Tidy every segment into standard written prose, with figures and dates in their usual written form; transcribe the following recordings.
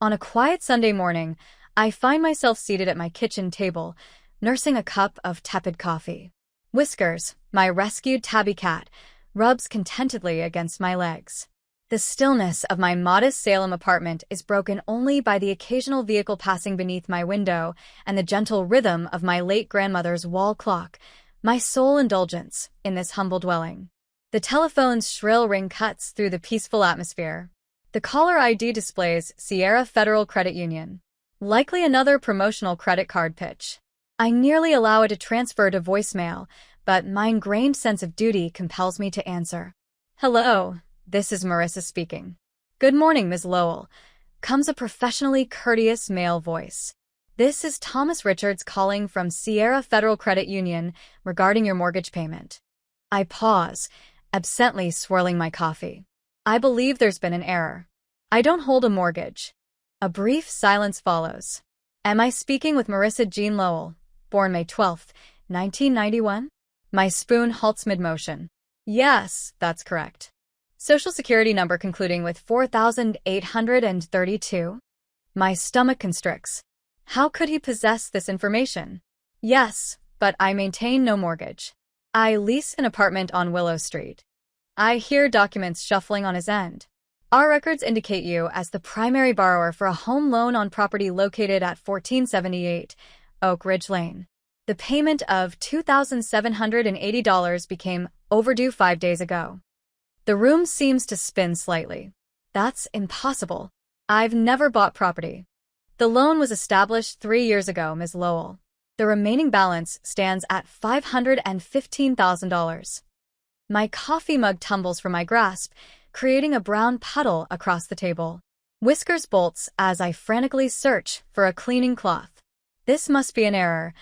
On a quiet Sunday morning, I find myself seated at my kitchen table, nursing a cup of tepid coffee. Whiskers, my rescued tabby cat, rubs contentedly against my legs. The stillness of my modest Salem apartment is broken only by the occasional vehicle passing beneath my window and the gentle rhythm of my late grandmother's wall clock, my sole indulgence in this humble dwelling. The telephone's shrill ring cuts through the peaceful atmosphere. The caller ID displays Sierra Federal Credit Union. Likely another promotional credit card pitch. I nearly allow it to transfer to voicemail, but my ingrained sense of duty compels me to answer. Hello, this is Marissa speaking. Good morning, Ms. Lowell, comes a professionally courteous male voice. This is Thomas Richards calling from Sierra Federal Credit Union regarding your mortgage payment. I pause, absently swirling my coffee. I believe there's been an error. I don't hold a mortgage. A brief silence follows. Am I speaking with Marissa Jean Lowell, born May 12, 1991? My spoon halts mid-motion. Yes, that's correct. Social security number concluding with 4,832? My stomach constricts. How could he possess this information? Yes, but I maintain no mortgage. I lease an apartment on Willow Street. I hear documents shuffling on his end. Our records indicate you as the primary borrower for a home loan on property located at 1478 Oak Ridge Lane. The payment of $2,780 became overdue 5 days ago. The room seems to spin slightly. That's impossible. I've never bought property. The loan was established 3 years ago, Ms. Lowell. The remaining balance stands at $515,000. My coffee mug tumbles from my grasp, creating a brown puddle across the table. Whiskers bolts as I frantically search for a cleaning cloth. This must be an error.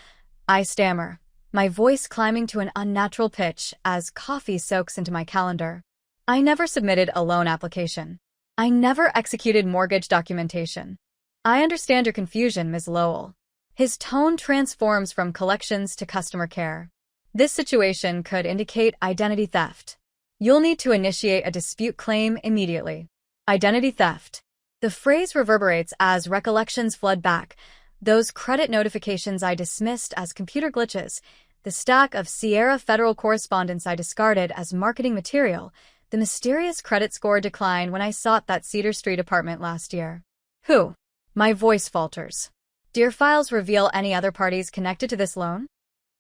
I stammer, my voice climbing to an unnatural pitch as coffee soaks into my calendar. I never submitted a loan application. I never executed mortgage documentation. I understand your confusion, Ms. Lowell. His tone transforms from collections to customer care. This situation could indicate identity theft. You'll need to initiate a dispute claim immediately. Identity theft. The phrase reverberates as recollections flood back. Those credit notifications I dismissed as computer glitches, the stack of Sierra Federal correspondence I discarded as marketing material, the mysterious credit score decline when I sought that Cedar Street apartment last year. Who? My voice falters. Do your files reveal any other parties connected to this loan?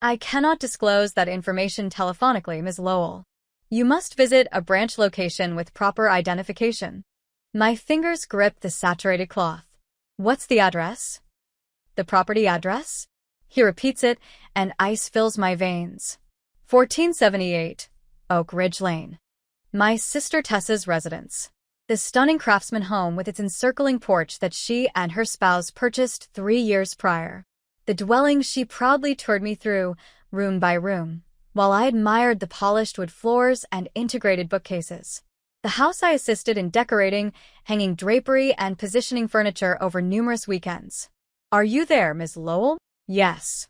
I cannot disclose that information telephonically, Ms. Lowell. You must visit a branch location with proper identification. My fingers grip the saturated cloth. What's the address? The property address? He repeats it, and ice fills my veins. 1478 Oak Ridge Lane. My sister Tessa's residence. The stunning craftsman home with its encircling porch that she and her spouse purchased 3 years prior. The dwelling she proudly toured me through, room by room, while I admired the polished wood floors and integrated bookcases. The house I assisted in decorating, hanging drapery and positioning furniture over numerous weekends. Are you there, Ms. Lowell? Yes.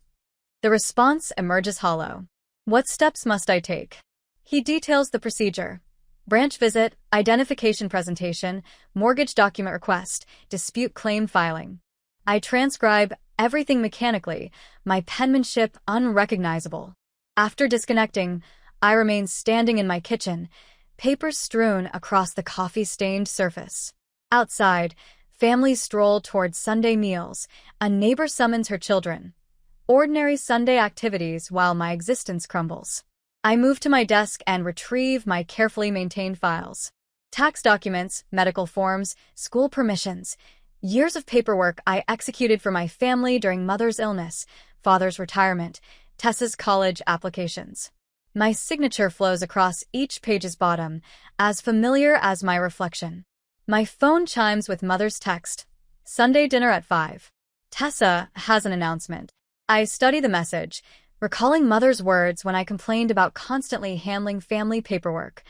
The response emerges hollow. What steps must I take? He details the procedure. Branch visit, identification presentation, mortgage document request, dispute claim filing. I transcribe everything mechanically, my penmanship unrecognizable. After disconnecting, I remain standing in my kitchen, papers strewn across the coffee-stained surface. Outside, families stroll towards Sunday meals, a neighbor summons her children. Ordinary Sunday activities while my existence crumbles. I move to my desk and retrieve my carefully maintained files. Tax documents, medical forms, school permissions. Years of paperwork I executed for my family during mother's illness, father's retirement, Tessa's college applications. My signature flows across each page's bottom, as familiar as my reflection. My phone chimes with mother's text. Sunday dinner at 5. Tessa has an announcement. I study the message, recalling mother's words when I complained about constantly handling family paperwork.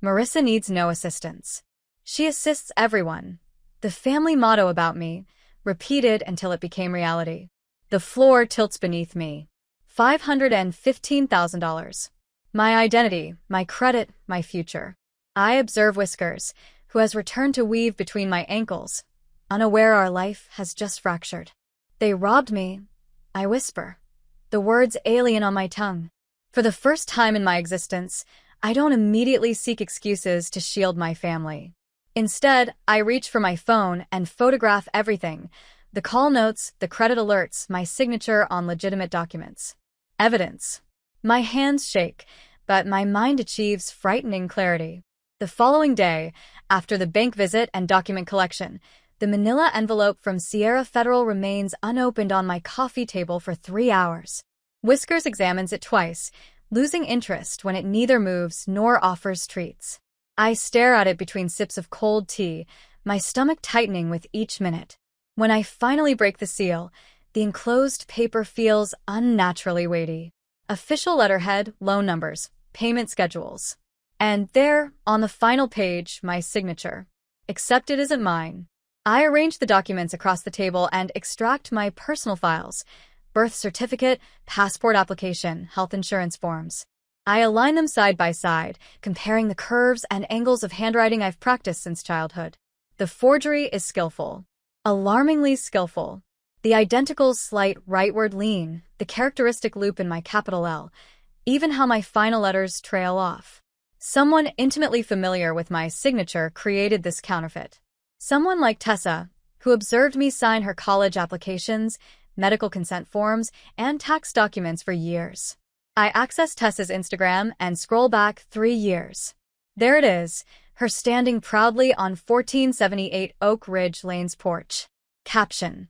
Marissa needs no assistance. She assists everyone. The family motto about me, repeated until it became reality. The floor tilts beneath me. $515,000. My identity, my credit, my future. I observe Whiskers, who has returned to weave between my ankles. unaware our life has just fractured. They robbed me, I whisper, the words alien on my tongue. For the first time in my existence, I don't immediately seek excuses to shield my family. Instead, I reach for my phone and photograph everything: the call notes, the credit alerts, my signature on legitimate documents. Evidence. My hands shake, but my mind achieves frightening clarity. The following day, after the bank visit and document collection, the manila envelope from Sierra Federal remains unopened on my coffee table for 3 hours. Whiskers examines it twice, losing interest when it neither moves nor offers treats. I stare at it between sips of cold tea, my stomach tightening with each minute. When I finally break the seal, the enclosed paper feels unnaturally weighty. Official letterhead, loan numbers, payment schedules. And there, on the final page, my signature. Except it isn't mine. I arrange the documents across the table and extract my personal files: birth certificate, passport application, health insurance forms. I align them side by side, comparing the curves and angles of handwriting I've practiced since childhood. The forgery is skillful. Alarmingly skillful. The identical slight rightward lean, the characteristic loop in my capital L, even how my final letters trail off. Someone intimately familiar with my signature created this counterfeit. Someone like Tessa, who observed me sign her college applications, medical consent forms, and tax documents for years. I access Tessa's Instagram and scroll back 3 years. There it is, her standing proudly on 1478 Oak Ridge Lane's porch. Caption: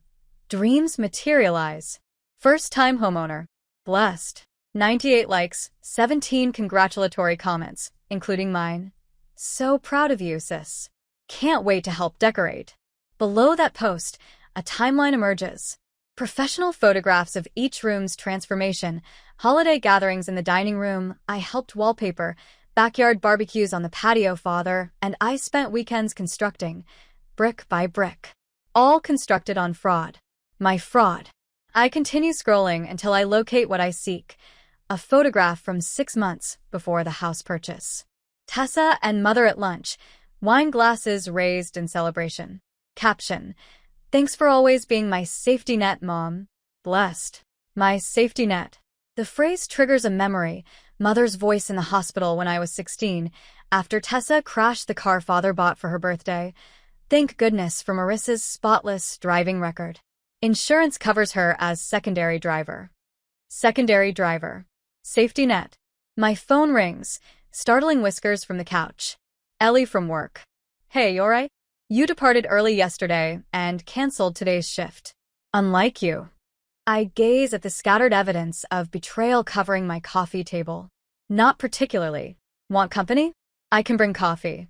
Dreams materialize. First-time homeowner. Blessed. 98 likes, 17 congratulatory comments, including mine. So proud of you, sis. Can't wait to help decorate. Below that post, a timeline emerges. Professional photographs of each room's transformation, holiday gatherings in the dining room I helped wallpaper, backyard barbecues on the patio father and I spent weekends constructing, brick by brick. All constructed on fraud. My fraud. I continue scrolling until I locate what I seek: a photograph from 6 months before the house purchase. Tessa and mother at lunch, wine glasses raised in celebration. Caption: Thanks for always being my safety net, Mom. Blessed. My safety net. The phrase triggers a memory, mother's voice in the hospital when I was 16, after Tessa crashed the car father bought for her birthday. Thank goodness for Marissa's spotless driving record. Insurance covers her as secondary driver. Secondary driver. Safety net. My phone rings, startling Whiskers from the couch. Ellie from work. Hey, you alright? You departed early yesterday and canceled today's shift. Unlike you. I gaze at the scattered evidence of betrayal covering my coffee table. Not particularly. Want company? I can bring coffee.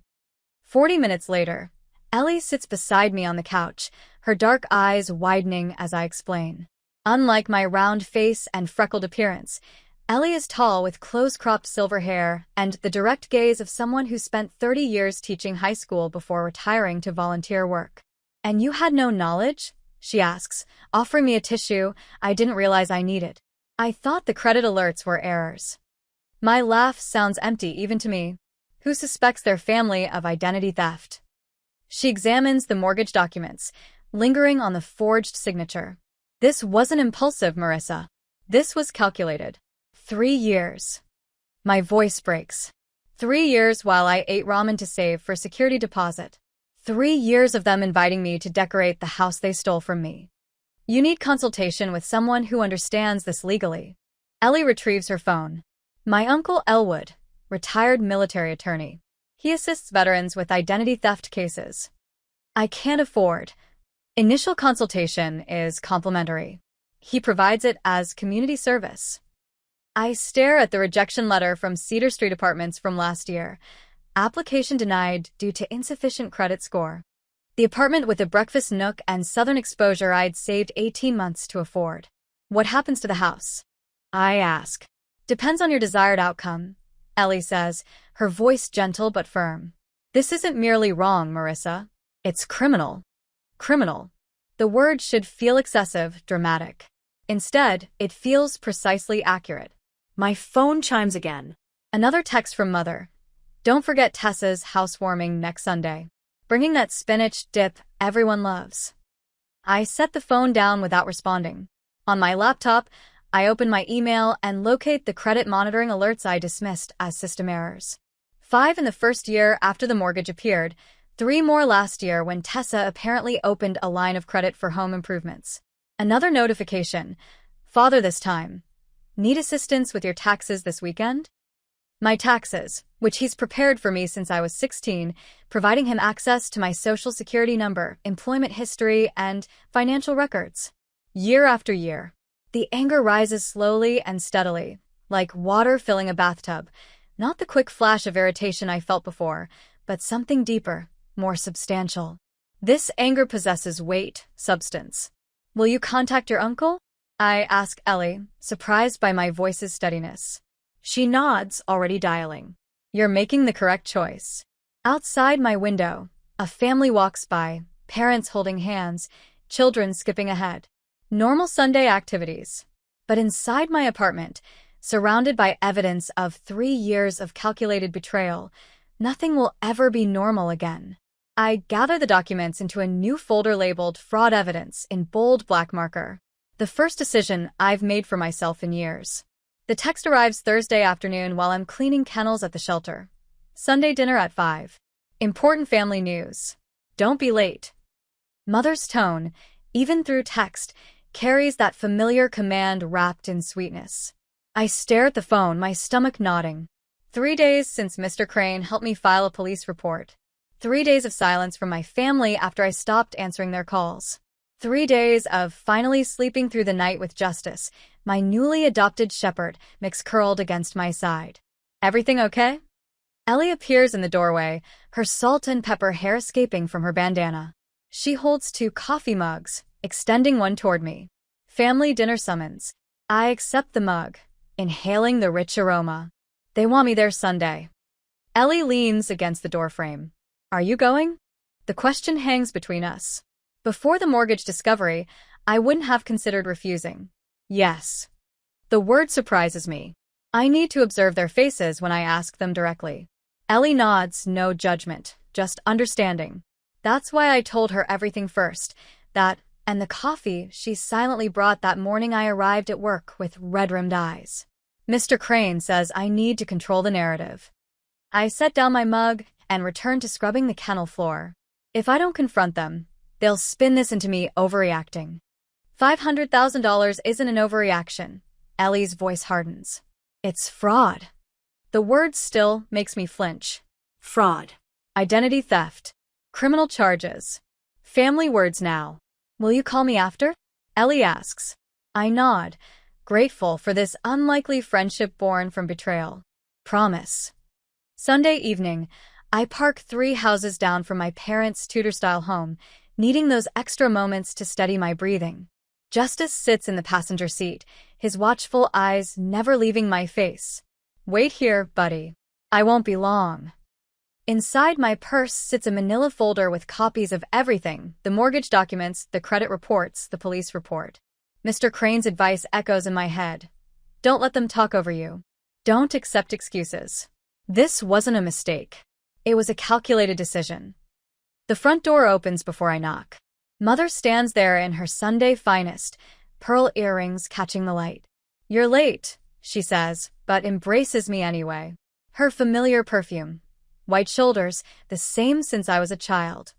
40 minutes later, Ellie sits beside me on the couch, her dark eyes widening as I explain. Unlike my round face and freckled appearance, Ellie is tall with close-cropped silver hair and the direct gaze of someone who spent 30 years teaching high school before retiring to volunteer work. And you had no knowledge? She asks, offering me a tissue I didn't realize I needed. I thought the credit alerts were errors. My laugh sounds empty even to me. Who suspects their family of identity theft? She examines the mortgage documents, lingering on the forged signature. This wasn't impulsive, Marissa. This was calculated. 3 years. My voice breaks. 3 years while I ate ramen to save for security deposit. 3 years of them inviting me to decorate the house they stole from me. You need consultation with someone who understands this legally. Ellie retrieves her phone. My uncle Elwood, retired military attorney. He assists veterans with identity theft cases. I can't afford. Initial consultation is complimentary. He provides it as community service. I stare at the rejection letter from Cedar Street Apartments from last year. Application denied due to insufficient credit score. The apartment with a breakfast nook and southern exposure I'd saved 18 months to afford. What happens to the house? I ask. Depends on your desired outcome, Ellie says, her voice gentle but firm. This isn't merely wrong, Marissa. It's criminal. Criminal. The word should feel excessive, dramatic. Instead, it feels precisely accurate. My phone chimes again. Another text from Mother. Don't forget Tessa's housewarming next Sunday. bringing that spinach dip everyone loves. I set the phone down without responding. On my laptop, I open my email and locate the credit monitoring alerts I dismissed as system errors. 5 in the first year after the mortgage appeared, 3 more last year when Tessa apparently opened a line of credit for home improvements. Another notification. Father this time. Need assistance with your taxes this weekend? My taxes, which he's prepared for me since I was 16, providing him access to my social security number, employment history, and financial records. Year after year. The anger rises slowly and steadily, like water filling a bathtub. Not the quick flash of irritation I felt before, but something deeper, more substantial. This anger possesses weight, substance. Will you contact your uncle? I ask Ellie, surprised by my voice's steadiness. She nods, already dialing. You're making the correct choice. Outside my window, a family walks by, parents holding hands, children skipping ahead. Normal Sunday activities. But inside my apartment, surrounded by evidence of 3 years of calculated betrayal, nothing will ever be normal again. I gather the documents into a new folder labeled Fraud Evidence in bold black marker. The first decision I've made for myself in years. The text arrives Thursday afternoon while I'm cleaning kennels at the shelter. Sunday dinner at 5. Important family news. Don't be late. Mother's tone, even through text, carries that familiar command wrapped in sweetness. I stare at the phone, my stomach nodding. 3 days since Mr. Crane helped me file a police report. 3 days of silence from my family after I stopped answering their calls. 3 days of finally sleeping through the night with Justice, my newly adopted shepherd, mix curled against my side. Everything okay? Ellie appears in the doorway, her salt and pepper hair escaping from her bandana. She holds 2 coffee mugs, extending one toward me. Family dinner summons. I accept the mug, inhaling the rich aroma. They want me there Sunday. Ellie leans against the doorframe. Are you going? The question hangs between us. Before the mortgage discovery, I wouldn't have considered refusing. Yes. The word surprises me. I need to observe their faces when I ask them directly. Ellie nods, no judgment, just understanding. That's why I told her everything first, that, and the coffee she silently brought that morning I arrived at work with red-rimmed eyes. Mr. Crane says I need to control the narrative. I set down my mug and return to scrubbing the kennel floor. If I don't confront them, they'll spin this into me overreacting. $500,000 isn't an overreaction. Ellie's voice hardens. It's fraud. The word still makes me flinch. Fraud. Identity theft. Criminal charges. Family words now. Will you call me after? Ellie asks. I nod, grateful for this unlikely friendship born from betrayal. Promise. Sunday evening, I park 3 houses down from my parents' Tudor-style home, needing those extra moments to steady my breathing. Justice sits in the passenger seat, his watchful eyes never leaving my face. Wait here, buddy. I won't be long. Inside my purse sits a manila folder with copies of everything, the mortgage documents, the credit reports, the police report. Mr. Crane's advice echoes in my head. Don't let them talk over you. Don't accept excuses. This wasn't a mistake. It was a calculated decision. The front door opens before I knock. Mother stands there in her Sunday finest, pearl earrings catching the light. You're late, she says, but embraces me anyway. Her familiar perfume. White shoulders, the same since I was a child.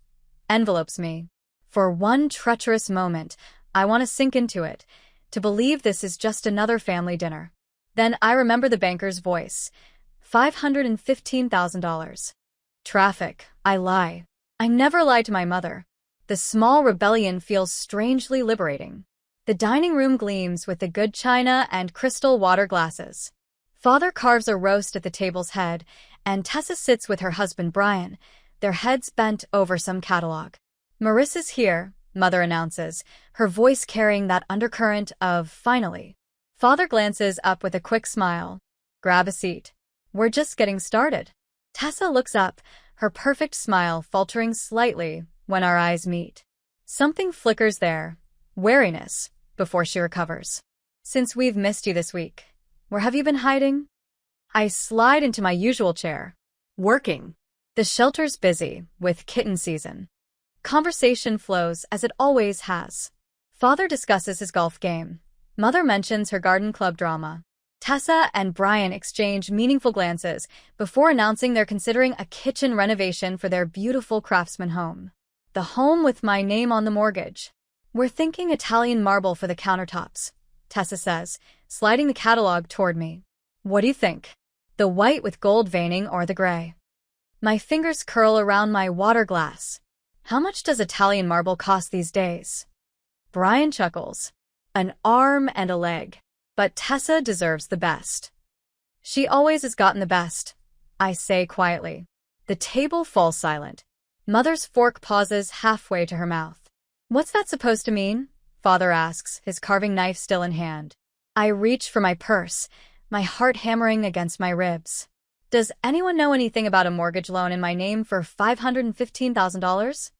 Envelopes me. For one treacherous moment, I want to sink into it, to believe this is just another family dinner. Then I remember the banker's voice. $515,000. Traffic. I lie. I never lied to my mother. The small rebellion feels strangely liberating. The dining room gleams with the good china and crystal water glasses. Father carves a roast at the table's head, and Tessa sits with her husband Brian, their heads bent over some catalog. Marissa's here, Mother announces, her voice carrying that undercurrent of finally. Father glances up with a quick smile. Grab a seat. We're just getting started. Tessa looks up, her perfect smile faltering slightly when our eyes meet. Something flickers there, wariness, before she recovers. Since we've missed you this week, where have you been hiding? I slide into my usual chair. Working. The shelter's busy with kitten season. Conversation flows as it always has. Father discusses his golf game. Mother mentions her garden club drama. Tessa and Brian exchange meaningful glances before announcing they're considering a kitchen renovation for their beautiful craftsman home. The home with my name on the mortgage. We're thinking Italian marble for the countertops, Tessa says, sliding the catalog toward me. What do you think? The white with gold veining or the gray? My fingers curl around my water glass. How much does Italian marble cost these days? Brian chuckles. An arm and a leg. But Tessa deserves the best. She always has gotten the best, I say quietly. The table falls silent. Mother's fork pauses halfway to her mouth. What's that supposed to mean? Father asks, his carving knife still in hand. I reach for my purse, my heart hammering against my ribs. Does anyone know anything about a mortgage loan in my name for $515,000?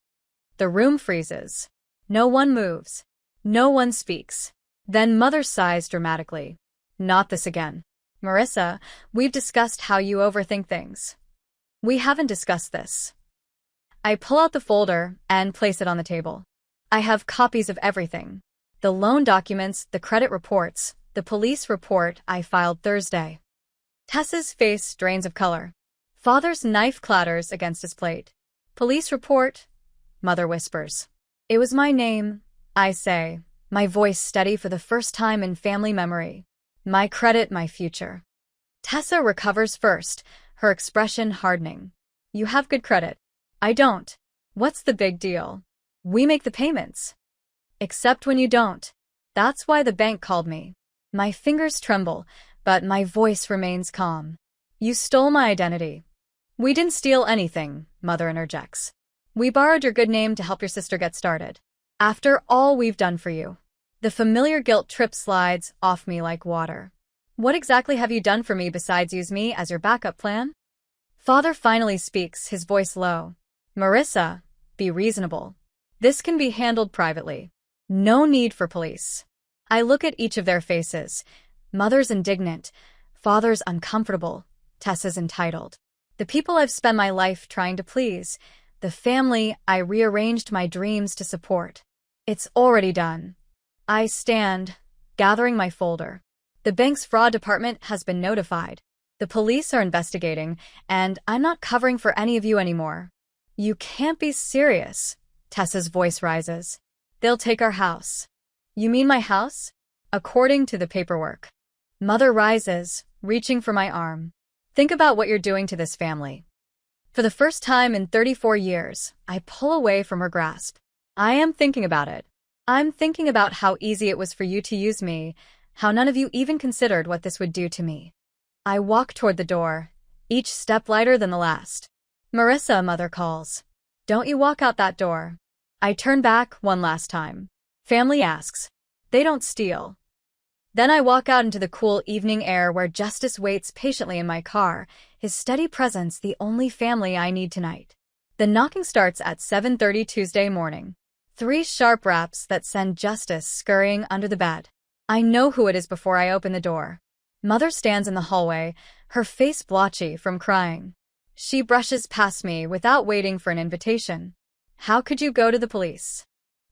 The room freezes. No one moves. No one speaks. Then Mother sighs dramatically. Not this again. Marissa, we've discussed how you overthink things. We haven't discussed this. I pull out the folder and place it on the table. I have copies of everything. The loan documents, the credit reports, the police report I filed Thursday. Tessa's face drains of color. Father's knife clatters against his plate. Police report, Mother whispers. It was my name, I say, my voice steady for the first time in family memory. My credit, my future. Tessa recovers first, her expression hardening. You have good credit. I don't. What's the big deal? We make the payments. Except when you don't. That's why the bank called me. My fingers tremble, but my voice remains calm. You stole my identity. We didn't steal anything, Mother interjects. We borrowed your good name to help your sister get started. After all we've done for you. The familiar guilt trip slides off me like water. What exactly have you done for me besides use me as your backup plan? Father finally speaks, his voice low. Marissa, be reasonable. This can be handled privately. No need for police. I look at each of their faces. Mother's indignant, Father's uncomfortable, Tessa's entitled. The people I've spent my life trying to please, the family I rearranged my dreams to support. It's already done. I stand, gathering my folder. The bank's fraud department has been notified. The police are investigating, and I'm not covering for any of you anymore. You can't be serious, Tessa's voice rises. They'll take our house. You mean my house? According to the paperwork. Mother rises, reaching for my arm. Think about what you're doing to this family. For the first time in 34 years, I pull away from her grasp. I am thinking about it. I'm thinking about how easy it was for you to use me, how none of you even considered what this would do to me. I walk toward the door, each step lighter than the last. Marissa, Mother calls. Don't you walk out that door. I turn back one last time. Family asks. They don't steal. Then I walk out into the cool evening air where Justice waits patiently in my car, his steady presence the only family I need tonight. The knocking starts at 7:30 Tuesday morning. 3 sharp raps that send Justice scurrying under the bed. I know who it is before I open the door. Mother stands in the hallway, her face blotchy from crying. She brushes past me without waiting for an invitation. How could you go to the police?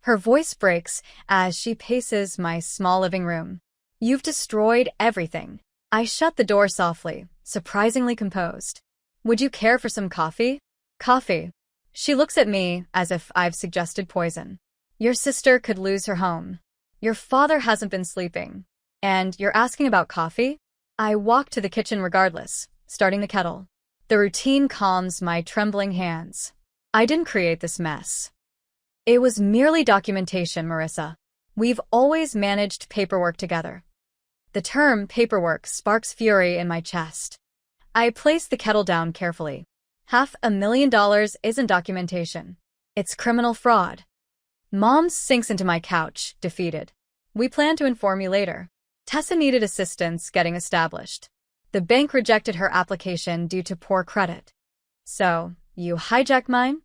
Her voice breaks as she paces my small living room. You've destroyed everything. I shut the door softly, surprisingly composed. Would you care for some coffee? Coffee. She looks at me as if I've suggested poison. Your sister could lose her home. Your father hasn't been sleeping. And you're asking about coffee? I walk to the kitchen regardless, starting the kettle. The routine calms my trembling hands. I didn't create this mess. It was merely documentation, Marissa. We've always managed paperwork together. The term paperwork sparks fury in my chest. I place the kettle down carefully. $500,000 isn't documentation. It's criminal fraud. Mom sinks into my couch, defeated. We plan to inform you later. Tessa needed assistance getting established. The bank rejected her application due to poor credit. So, you hijacked mine?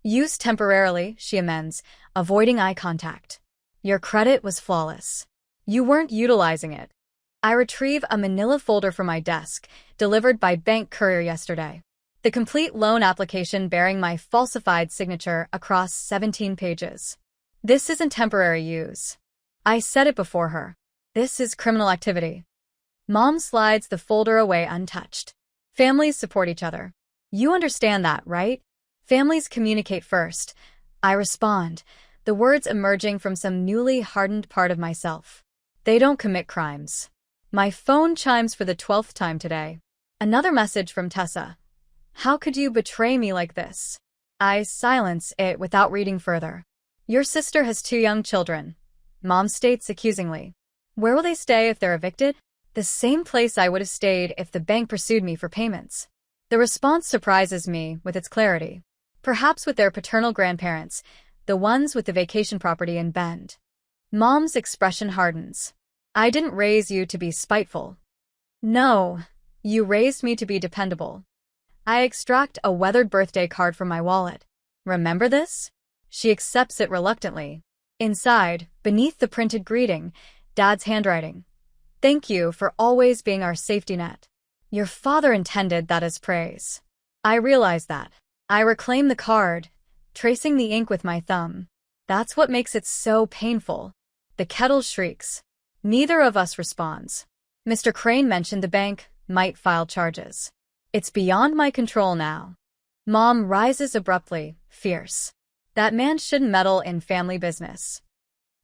Used temporarily, she amends, avoiding eye contact. Your credit was flawless. You weren't utilizing it. I retrieve a manila folder from my desk, delivered by bank courier yesterday. The complete loan application bearing my falsified signature across 17 pages. This isn't temporary use. I said it before her. This is criminal activity. Mom slides the folder away untouched. Families support each other. You understand that, right? Families communicate first. I respond, the words emerging from some newly hardened part of myself. They don't commit crimes. My phone chimes for the 12th time today. Another message from Tessa. How could you betray me like this? I silence it without reading further. Your sister has 2 young children. Mom states accusingly. Where will they stay if they're evicted? The same place I would have stayed if the bank pursued me for payments. The response surprises me with its clarity. Perhaps with their paternal grandparents, the ones with the vacation property in Bend. Mom's expression hardens. I didn't raise you to be spiteful. No, you raised me to be dependable. I extract a weathered birthday card from my wallet. Remember this? She accepts it reluctantly. Inside, beneath the printed greeting, Dad's handwriting. Thank you for always being our safety net. Your father intended that as praise. I realize that. I reclaim the card, tracing the ink with my thumb. That's what makes it so painful. The kettle shrieks. Neither of us responds. Mr. Crane mentioned the bank might file charges. It's beyond my control now. Mom rises abruptly, fierce. That man shouldn't meddle in family business.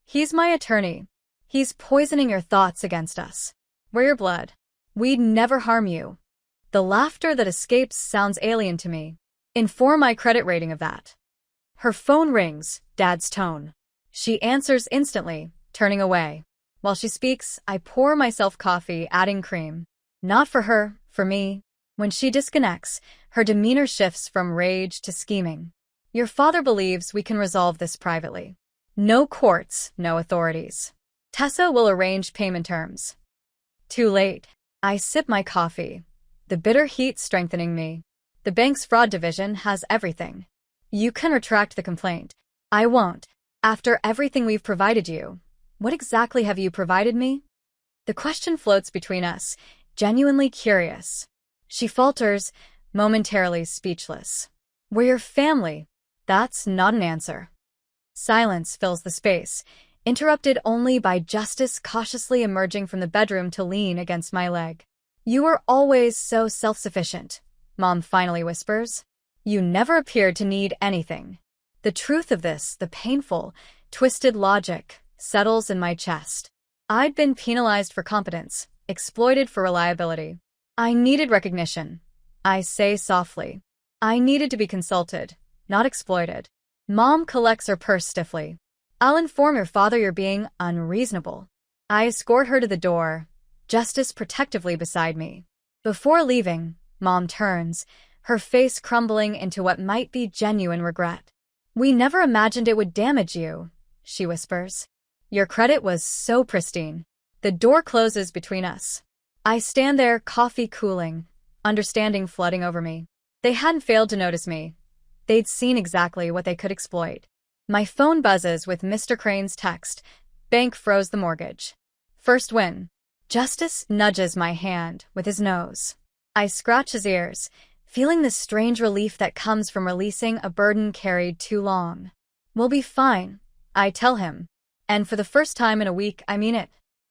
He's my attorney. He's poisoning your thoughts against us. We're your blood. We'd never harm you. The laughter that escapes sounds alien to me. Inform my credit rating of that. Her phone rings, Dad's tone. She answers instantly, turning away. While she speaks, I pour myself coffee, adding cream. Not for her, for me. When she disconnects, her demeanor shifts from rage to scheming. Your father believes we can resolve this privately. No courts, no authorities. Tessa will arrange payment terms. Too late. I sip my coffee, the bitter heat strengthening me. The bank's fraud division has everything. You can retract the complaint. I won't. After everything we've provided you, what exactly have you provided me? The question floats between us, genuinely curious. She falters, momentarily speechless. We're your family. That's not an answer. Silence fills the space, interrupted only by Justice cautiously emerging from the bedroom to lean against my leg. You were always so self-sufficient, Mom finally whispers. You never appeared to need anything. The truth of this, the painful, twisted logic, settles in my chest. I'd been penalized for competence, exploited for reliability. I needed recognition. I say softly. I needed to be consulted, not exploited. Mom collects her purse stiffly. I'll inform your father you're being unreasonable. I escort her to the door, Justice protectively beside me. Before leaving, Mom turns, her face crumbling into what might be genuine regret. We never imagined it would damage you, she whispers. Your credit was so pristine. The door closes between us. I stand there, coffee cooling, understanding flooding over me. They hadn't failed to notice me. They'd seen exactly what they could exploit. My phone buzzes with Mr. Crane's text. Bank froze the mortgage. First win. Justice nudges my hand with his nose. I scratch his ears, feeling the strange relief that comes from releasing a burden carried too long. We'll be fine, I tell him. And for the first time in a week, I mean it.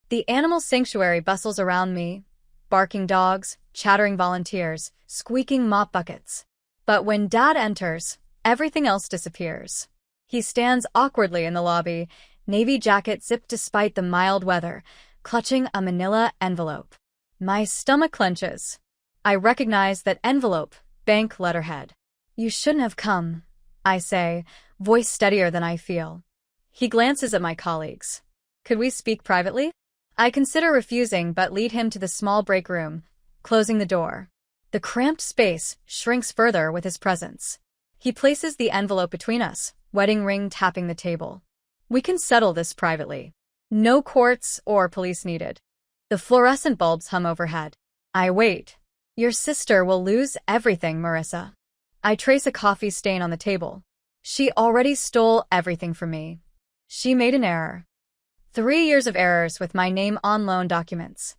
The animal sanctuary bustles around me, barking dogs, chattering volunteers, squeaking mop buckets. But when Dad enters, everything else disappears. He stands awkwardly in the lobby, navy jacket zipped despite the mild weather, clutching a manila envelope. My stomach clenches. I recognize that envelope, bank letterhead. You shouldn't have come, I say, voice steadier than I feel. He glances at my colleagues. Could we speak privately? I consider refusing but lead him to the small break room, closing the door. The cramped space shrinks further with his presence. He places the envelope between us, wedding ring tapping the table. We can settle this privately. No courts or police needed. The fluorescent bulbs hum overhead. I wait. Your sister will lose everything, Marissa. I trace a coffee stain on the table. She already stole everything from me. She made an error. 3 years of errors with my name on loan documents.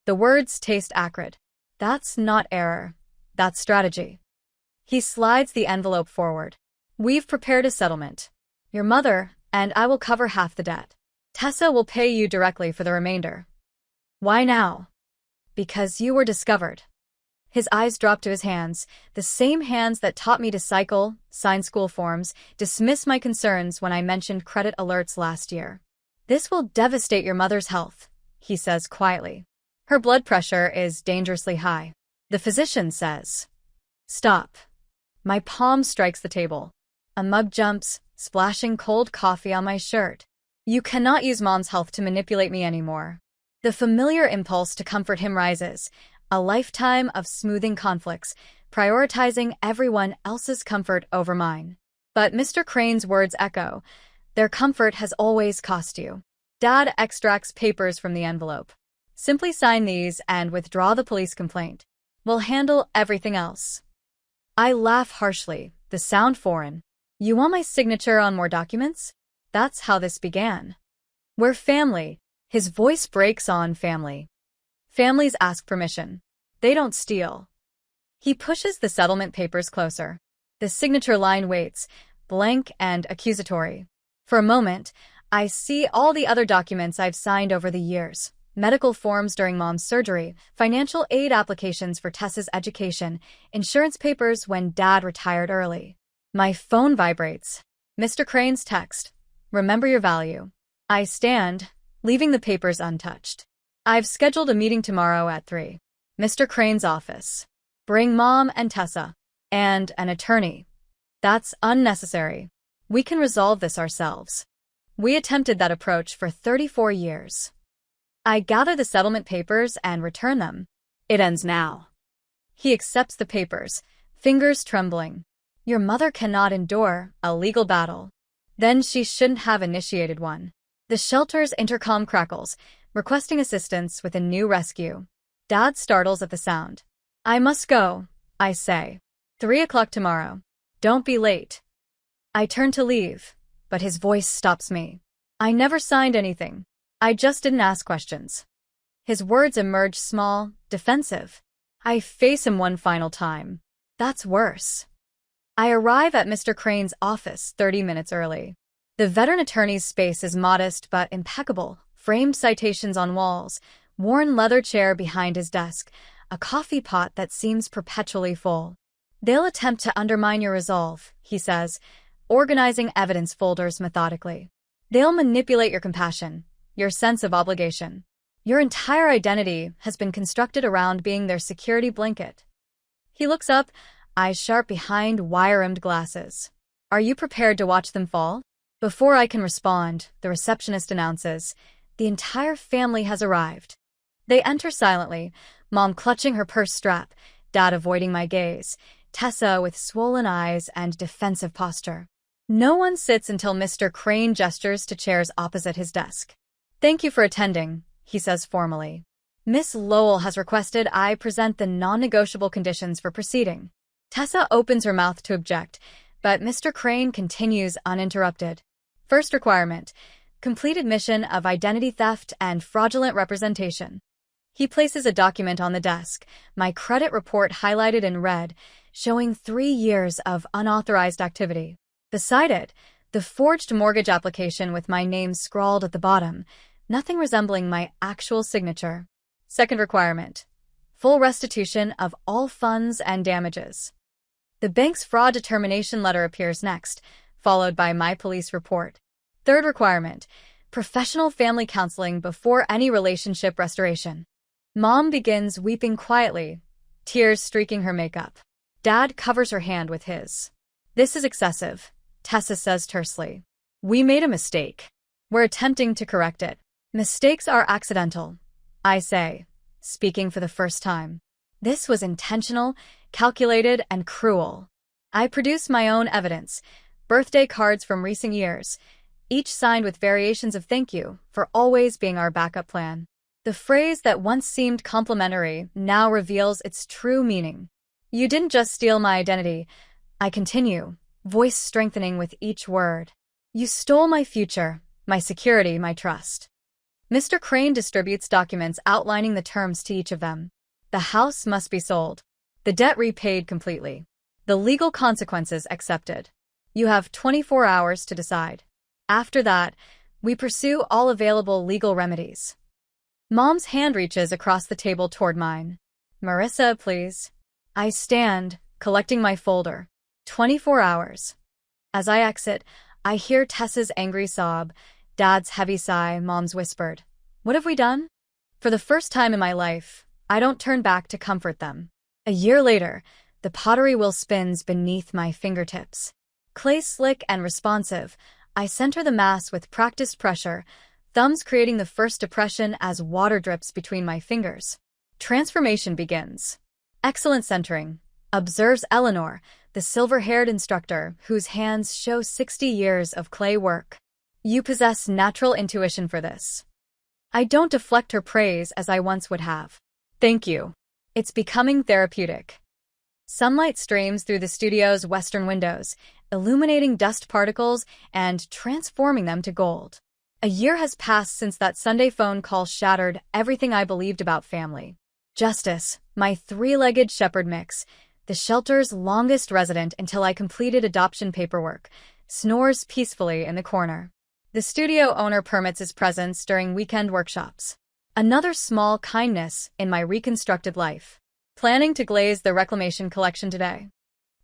The words taste acrid. That's not error. That's strategy. He slides the envelope forward. We've prepared a settlement. Your mother and I will cover half the debt. Tessa will pay you directly for the remainder. Why now? Because you were discovered. His eyes dropped to his hands, the same hands that taught me to cycle, sign school forms, dismiss my concerns when I mentioned credit alerts last year. This will devastate your mother's health, he says quietly. Her blood pressure is dangerously high. The physician says, "Stop." My palm strikes the table. A mug jumps, splashing cold coffee on my shirt. You cannot use Mom's health to manipulate me anymore. The familiar impulse to comfort him rises, a lifetime of smoothing conflicts, prioritizing everyone else's comfort over mine. But Mr. Crane's words echo. Their comfort has always cost you. Dad extracts papers from the envelope. Simply sign these and withdraw the police complaint. We'll handle everything else. I laugh harshly, the sound foreign. You want my signature on more documents? That's how this began. We're family. His voice breaks on family. Families ask permission. They don't steal. He pushes the settlement papers closer. The signature line waits, blank and accusatory. For a moment, I see all the other documents I've signed over the years. Medical forms during Mom's surgery, financial aid applications for Tessa's education, insurance papers when Dad retired early. My phone vibrates. Mr. Crane's text. Remember your value. I stand, leaving the papers untouched. I've scheduled a meeting tomorrow at 3. Mr. Crane's office. Bring Mom and Tessa. And an attorney. That's unnecessary. We can resolve this ourselves. We attempted that approach for 34 years. I gather the settlement papers and return them. It ends now. He accepts the papers, fingers trembling. Your mother cannot endure a legal battle. Then she shouldn't have initiated one. The shelter's intercom crackles, requesting assistance with a new rescue. Dad startles at the sound. I must go, I say. 3 o'clock tomorrow. Don't be late. I turn to leave, but his voice stops me. I never signed anything. I just didn't ask questions. His words emerge small, defensive. I face him one final time. That's worse. I arrive at Mr. Crane's office 30 minutes early. The veteran attorney's space is modest but impeccable, framed citations on walls, worn leather chair behind his desk, a coffee pot that seems perpetually full. They'll attempt to undermine your resolve, he says, organizing evidence folders methodically. They'll manipulate your compassion, your sense of obligation. Your entire identity has been constructed around being their security blanket. He looks up, eyes sharp behind wire-rimmed glasses. Are you prepared to watch them fall? Before I can respond, the receptionist announces, the entire family has arrived. They enter silently, Mom clutching her purse strap, Dad avoiding my gaze, Tessa with swollen eyes and defensive posture. No one sits until Mr. Crane gestures to chairs opposite his desk. Thank you for attending, he says formally. Miss Lowell has requested I present the non-negotiable conditions for proceeding. Tessa opens her mouth to object, but Mr. Crane continues uninterrupted. First requirement, complete admission of identity theft and fraudulent representation. He places a document on the desk, my credit report highlighted in red, showing 3 years of unauthorized activity. Beside it, the forged mortgage application with my name scrawled at the bottom, nothing resembling my actual signature. Second requirement, full restitution of all funds and damages. The bank's fraud determination letter appears next, followed by my police report. Third requirement, professional family counseling before any relationship restoration. Mom begins weeping quietly, tears streaking her makeup. Dad covers her hand with his. This is excessive, Tessa says tersely. We made a mistake. We're attempting to correct it. Mistakes are accidental, I say, speaking for the first time. This was intentional, calculated, and cruel. I produce my own evidence, birthday cards from recent years, each signed with variations of thank you for always being our backup plan. The phrase that once seemed complimentary now reveals its true meaning. You didn't just steal my identity, I continue, voice strengthening with each word. You stole my future, my security, my trust. Mr. Crane distributes documents outlining the terms to each of them. The house must be sold. The debt repaid completely. The legal consequences accepted. You have 24 hours to decide. After that, we pursue all available legal remedies. Mom's hand reaches across the table toward mine. Marissa, please. I stand, collecting my folder. 24 hours. As I exit, I hear Tessa's angry sob, Dad's heavy sigh, Mom's whispered. What have we done? For the first time in my life, I don't turn back to comfort them. A year later, the pottery wheel spins beneath my fingertips. Clay slick and responsive, I center the mass with practiced pressure, thumbs creating the first depression as water drips between my fingers. Transformation begins. Excellent centering, observes Eleanor, the silver-haired instructor whose hands show 60 years of clay work. You possess natural intuition for this. I don't deflect her praise as I once would have. Thank you. It's becoming therapeutic. Sunlight streams through the studio's western windows, illuminating dust particles and transforming them to gold. A year has passed since that Sunday phone call shattered everything I believed about family. Justice, my three-legged shepherd mix, the shelter's longest resident until I completed adoption paperwork, snores peacefully in the corner. The studio owner permits his presence during weekend workshops. Another small kindness in my reconstructed life. Planning to glaze the reclamation collection today.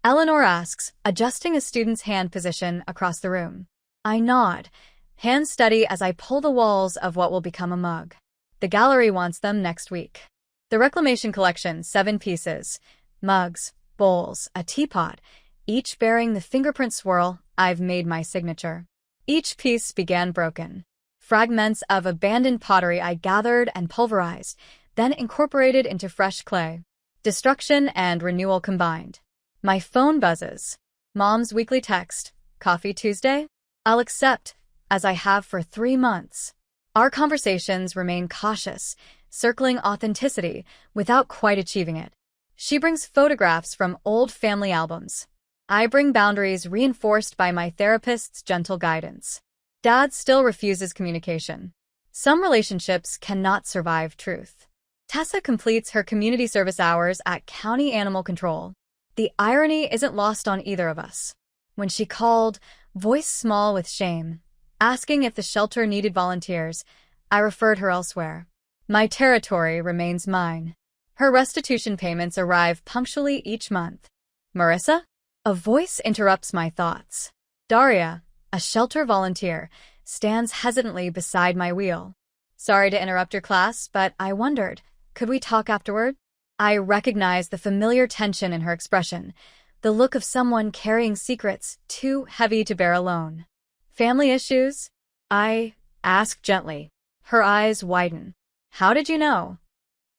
Eleanor asks, adjusting a student's hand position across the room. I nod, hands steady as I pull the walls of what will become a mug. The gallery wants them next week. The reclamation collection, 7 pieces. Mugs, bowls, a teapot, each bearing the fingerprint swirl I've made my signature. Each piece began broken. Fragments of abandoned pottery I gathered and pulverized, then incorporated into fresh clay. Destruction and renewal combined. My phone buzzes. Mom's weekly text. Coffee Tuesday? I'll accept, as I have for 3 months. Our conversations remain cautious, circling authenticity without quite achieving it. She brings photographs from old family albums. I bring boundaries reinforced by my therapist's gentle guidance. Dad still refuses communication. Some relationships cannot survive truth. Tessa completes her community service hours at County Animal Control. The irony isn't lost on either of us. When she called, voice small with shame, asking if the shelter needed volunteers, I referred her elsewhere. My territory remains mine. Her restitution payments arrive punctually each month. Marissa? A voice interrupts my thoughts. Daria, a shelter volunteer, stands hesitantly beside my wheel. Sorry to interrupt your class, but I wondered, could we talk afterward? I recognize the familiar tension in her expression, the look of someone carrying secrets too heavy to bear alone. Family issues? I ask gently. Her eyes widen. How did you know?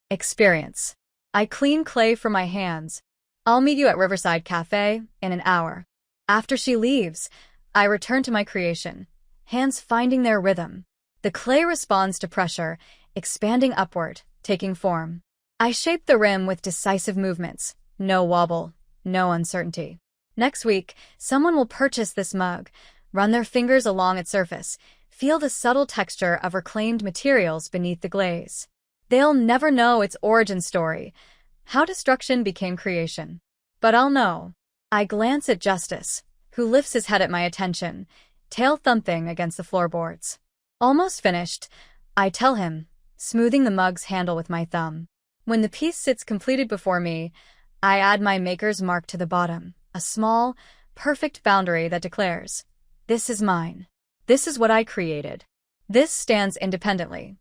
Experience. I clean clay from my hands. I'll meet you at Riverside Cafe in an hour. After she leaves, I return to my creation, hands finding their rhythm. The clay responds to pressure, expanding upward, taking form. I shape the rim with decisive movements, no wobble, no uncertainty. Next week, someone will purchase this mug, run their fingers along its surface, feel the subtle texture of reclaimed materials beneath the glaze. They'll never know its origin story, how destruction became creation. But I'll know. I glance at Justice, who lifts his head at my attention, tail thumping against the floorboards. Almost finished, I tell him, smoothing the mug's handle with my thumb. When the piece sits completed before me, I add my maker's mark to the bottom, a small, perfect boundary that declares, this is mine. This is what I created. This stands independently.